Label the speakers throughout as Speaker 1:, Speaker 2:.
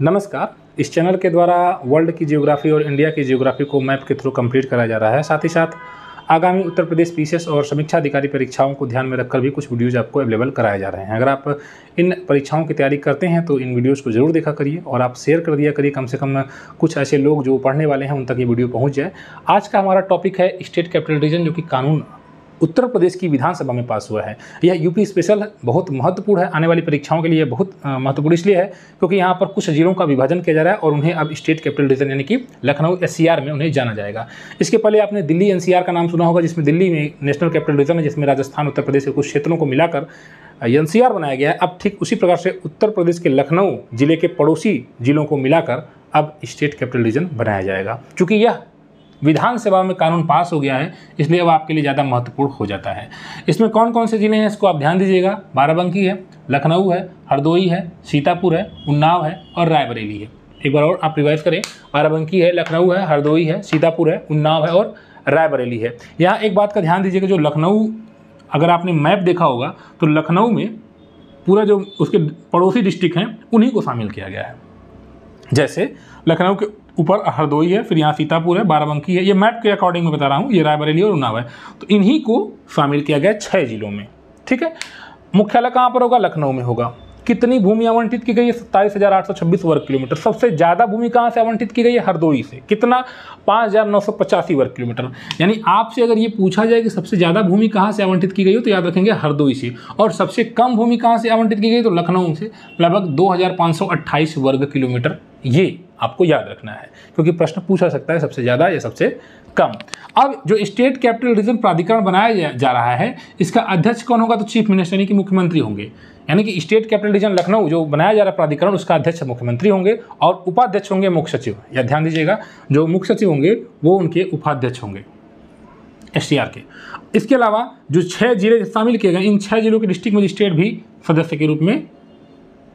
Speaker 1: नमस्कार। इस चैनल के द्वारा वर्ल्ड की जियोग्राफी और इंडिया की जियोग्राफी को मैप के थ्रू कंप्लीट कराया जा रहा है। साथ ही साथ आगामी उत्तर प्रदेश पीसीएस और समीक्षा अधिकारी परीक्षाओं को ध्यान में रखकर भी कुछ वीडियोज़ आपको अवेलेबल कराए जा रहे हैं। अगर आप इन परीक्षाओं की तैयारी करते हैं तो इन वीडियोज़ को ज़रूर देखा करिए और आप शेयर कर दिया करिए, कम से कम कुछ ऐसे लोग जो पढ़ने वाले हैं उन तक ये वीडियो पहुँच जाए। आज का हमारा टॉपिक है स्टेट कैपिटल रीजन, जो कि कानून उत्तर प्रदेश की विधानसभा में पास हुआ है। यह यूपी स्पेशल बहुत महत्वपूर्ण है, आने वाली परीक्षाओं के लिए बहुत महत्वपूर्ण इसलिए है क्योंकि यहाँ पर कुछ जिलों का विभाजन किया जा रहा है और उन्हें अब स्टेट कैपिटल रीजन यानी कि लखनऊ एससीआर में उन्हें जाना जाएगा। इसके पहले आपने दिल्ली एनसीआर का नाम सुना होगा, जिसमें दिल्ली में नेशनल कैपिटल रीजन है, जिसमें राजस्थान उत्तर प्रदेश के कुछ क्षेत्रों को मिलाकर एनसीआर बनाया गया है। अब ठीक उसी प्रकार से उत्तर प्रदेश के लखनऊ जिले के पड़ोसी जिलों को मिलाकर अब स्टेट कैपिटल रीजन बनाया जाएगा। चूँकि यह विधानसभा में कानून पास हो गया है, इसलिए अब आपके लिए ज़्यादा महत्वपूर्ण हो जाता है। इसमें कौन कौन से ज़िले हैं इसको आप ध्यान दीजिएगा। बाराबंकी है, लखनऊ है, हरदोई है, सीतापुर है, उन्नाव है और रायबरेली है। एक बार और आप रिवाइज करें, बाराबंकी है, लखनऊ है, हरदोई है, सीतापुर है, उन्नाव है और रायबरेली है। यहाँ एक बात का ध्यान दीजिएगा, जो लखनऊ अगर आपने मैप देखा होगा तो लखनऊ में पूरा जो उसके पड़ोसी डिस्ट्रिक्ट हैं उन्हीं को शामिल किया गया है। जैसे लखनऊ के ऊपर हरदोई है, फिर यहाँ सीतापुर है, बाराबंकी है, ये मैप के अकॉर्डिंग मैं बता रहा हूँ, ये रायबरेली और उन्नाव है, तो इन्हीं को शामिल किया गया 6 जिलों में। ठीक है, मुख्यालय कहाँ पर होगा? लखनऊ में होगा। कितनी भूमि आवंटित की गई है? 27,826 वर्ग किलोमीटर। सबसे ज़्यादा भूमि कहाँ से आवंटित की गई है? हरदोई से। कितना? 5,985 वर्ग किलोमीटर। यानी आपसे अगर ये पूछा जाए कि सबसे ज़्यादा भूमि कहाँ से आवंटित की गई हो तो याद रखेंगे हरदोई से, और सबसे कम भूमि कहाँ से आवंटित की गई तो लखनऊ से, लगभग 2,528 वर्ग किलोमीटर। ये आपको याद रखना है क्योंकि प्रश्न पूछा सकता है सबसे ज़्यादा या सबसे कम। अब जो स्टेट कैपिटल रीजन प्राधिकरण बनाया जा रहा है, इसका अध्यक्ष कौन होगा? तो चीफ मिनिस्टर यानी कि मुख्यमंत्री होंगे। यानी कि स्टेट कैपिटल रीजन लखनऊ जो बनाया जा रहा है प्राधिकरण, उसका अध्यक्ष मुख्यमंत्री होंगे और उपाध्यक्ष होंगे मुख्य सचिव। या ध्यान दीजिएगा, जो मुख्य सचिव होंगे वो उनके उपाध्यक्ष होंगे एसटीआर के। इसके अलावा जो 6 जिले शामिल किए गए, इन 6 जिलों के डिस्ट्रिक्ट मजिस्ट्रेट भी सदस्य के रूप में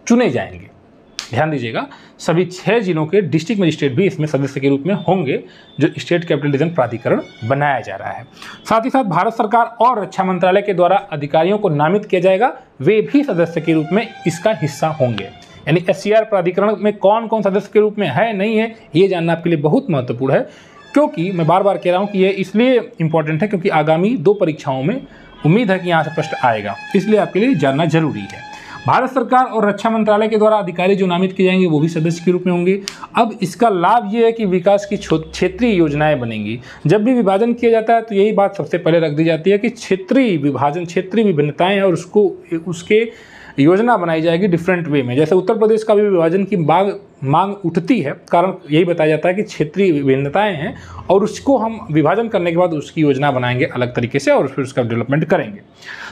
Speaker 1: चुने जाएंगे। ध्यान दीजिएगा, सभी 6 जिलों के डिस्ट्रिक्ट मजिस्ट्रेट भी इसमें सदस्य के रूप में होंगे, जो स्टेट कैपिटल रीजन प्राधिकरण बनाया जा रहा है। साथ ही साथ भारत सरकार और रक्षा मंत्रालय के द्वारा अधिकारियों को नामित किया जाएगा, वे भी सदस्य के रूप में इसका हिस्सा होंगे। यानी एससीआर प्राधिकरण में कौन कौन सदस्य के रूप में है नहीं है, ये जानना आपके लिए बहुत महत्वपूर्ण है, क्योंकि मैं बार बार कह रहा हूँ कि ये इसलिए इंपॉर्टेंट है क्योंकि आगामी 2 परीक्षाओं में उम्मीद है कि यहाँ से प्रश्न आएगा, इसलिए आपके लिए जानना जरूरी है। भारत सरकार और रक्षा मंत्रालय के द्वारा अधिकारी जो नामित किए जाएंगे वो भी सदस्य के रूप में होंगे। अब इसका लाभ ये है कि विकास की क्षेत्रीय योजनाएं बनेंगी। जब भी विभाजन किया जाता है तो यही बात सबसे पहले रख दी जाती है कि क्षेत्रीय विभाजन, क्षेत्रीय विभिन्नताएं हैं और उसके योजना बनाई जाएगी डिफरेंट वे में। जैसे उत्तर प्रदेश का भी विभाजन की मांग उठती है, कारण यही बताया जाता है कि क्षेत्रीय विभिन्नताएं हैं और उसको हम विभाजन करने के बाद उसकी योजना बनाएंगे अलग तरीके से और फिर उसका डेवलपमेंट करेंगे।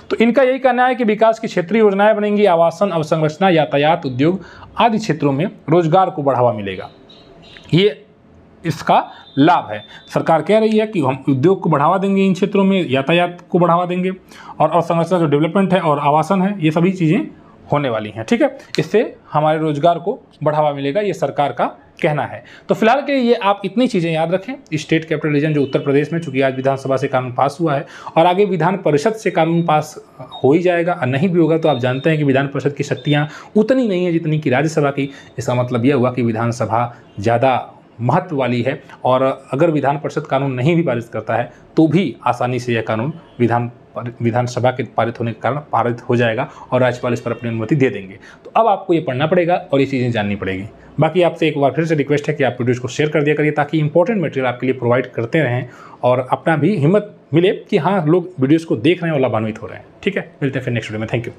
Speaker 1: तो इनका यही कहना है कि विकास की क्षेत्रीय योजनाएं बनेंगी, आवासन, अवसंरचना, यातायात, उद्योग आदि क्षेत्रों में रोजगार को बढ़ावा मिलेगा। ये इसका लाभ है। सरकार कह रही है कि हम उद्योग को बढ़ावा देंगे इन क्षेत्रों में, यातायात को बढ़ावा देंगे और अवसंरचना जो डेवलपमेंट है और आवासन है, ये सभी चीज़ें होने वाली हैं। ठीक है, इससे हमारे रोजगार को बढ़ावा मिलेगा, ये सरकार का कहना है। तो फिलहाल के लिए आप इतनी चीज़ें याद रखें। स्टेट कैपिटल रीजन जो उत्तर प्रदेश में, चूंकि आज विधानसभा से कानून पास हुआ है और आगे विधान परिषद से कानून पास हो ही जाएगा, और नहीं भी होगा तो आप जानते हैं कि विधान परिषद की शक्तियाँ उतनी नहीं है जितनी कि राज्यसभा की। इसका मतलब यह हुआ कि विधानसभा ज़्यादा महत्व वाली है और अगर विधान परिषद कानून नहीं भी पारित करता है तो भी आसानी से यह कानून विधानसभा के पारित होने के कारण पारित हो जाएगा और राज्यपाल इस पर अपनी अनुमति दे देंगे। तो अब आपको ये पढ़ना पड़ेगा और ये चीज़ें जाननी पड़ेगी। बाकी आपसे एक बार फिर से रिक्वेस्ट है कि आप वीडियोज़ को शेयर कर दिया करिए ताकि इंपॉर्टेंट मटेरियल आपके लिए प्रोवाइड करते रहें और अपना भी हिम्मत मिले कि हाँ, लोग वीडियोज़ को देख रहे हैं और लाभान्वित हो रहे हैं। ठीक है, मिलते हैं फिर नेक्स्ट वीडियो में। Thank you.